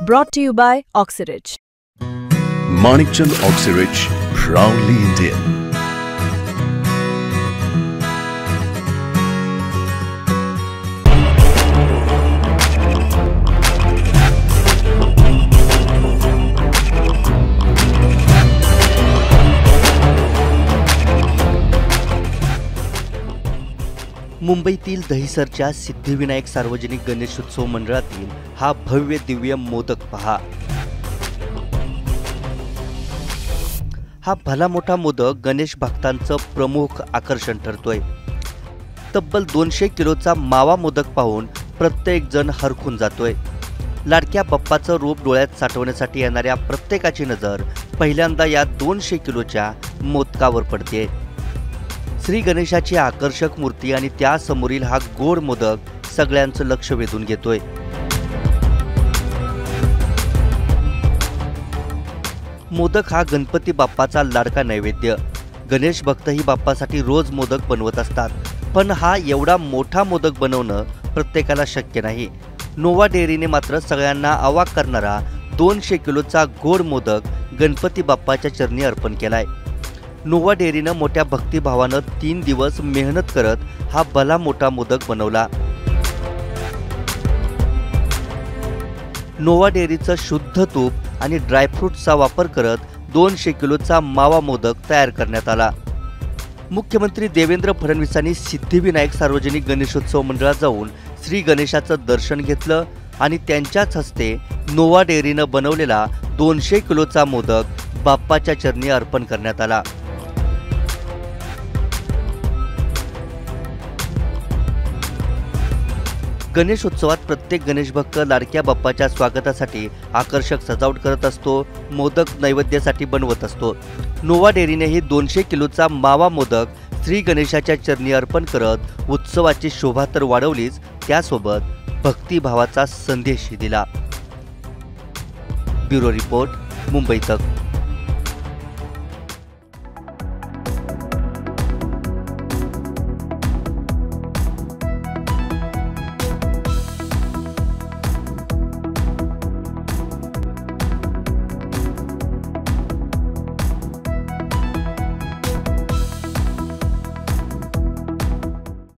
Brought to you by Oxyrich. Manikchand Oxyrich, proudly Indian. मुंबईतील दहिसरच्या सिद्धिविनायक सार्वजनिक गणेशोत्सव मंडळातील हा भव्य दिव्य मोदक पहा। हा भला मोठा मोदक गणेश भक्तांचं प्रमुख आकर्षण ठरतोय। तब्बल 200 किलोचा मावा मोदक पाहून प्रत्येक जण हरखून जातोय। लाडक्या बाप्पाचं रूप डोळ्यात साठवण्यासाठी येणाऱ्या प्रत्येकाची नजर पहिल्यांदा या 200 किलोच्या मोदकावर पडते। श्री गणेशाची आकर्षक मूर्ती आणि त्या समोरील हा गोड मोदक सगळ्यांचं लक्ष वेधून घेतोय। मोदक हा गणपती बाप्पाचा लाडका नैवेद्य। गणेश भक्तही बाप्पासाठी रोज मोदक बनवत असतात, पण हा एवढा मोठा मोदक बनवणं प्रत्येकाला शक्य नाही। नोवा डेअरीने मात्र सगळ्यांना अवाक करणारा 200 किलोचा गोड मोदक गणपती बाप्पाच्या चरणी अर्पण केलाय। नोवा डेअरीनं मोठ्या भक्तिभावानं 3 दिवस मेहनत करत हा भला मोठा मोदक बनवला। नोवा डेअरीचं शुद्ध तूप आणि ड्रायफ्रूट्सचा वापर करत 200 किलोचा मावा मोदक तयार करण्यात आला। मुख्यमंत्री देवेंद्र फडणवीसांनी सिद्धिविनायक सार्वजनिक गणेशोत्सव मंडळात जाऊन श्री गणेशाचं दर्शन घेतलं आणि त्यांच्याच हस्ते नोवा डेअरीनं बनवलेला 200 किलोचा मोदक बाप्पाच्या चरणी अर्पण करण्यात आला। गणेशोत्सवात प्रत्येक गणेश भक्त लाडक्या बाप्पाच्या स्वागतासाठी आकर्षक सजावट करत असतो, मोदक नैवेद्यासाठी बनवत असतो। नोवा डेअरीनेही 200 किलोचा मावा मोदक श्री गणेशाच्या चरणी अर्पण करत उत्सवाची शोभा तर वाढवलीच, त्यासोबत भक्तिभावाचा संदेशही दिला। ब्युरो रिपोर्ट, मुंबई तक।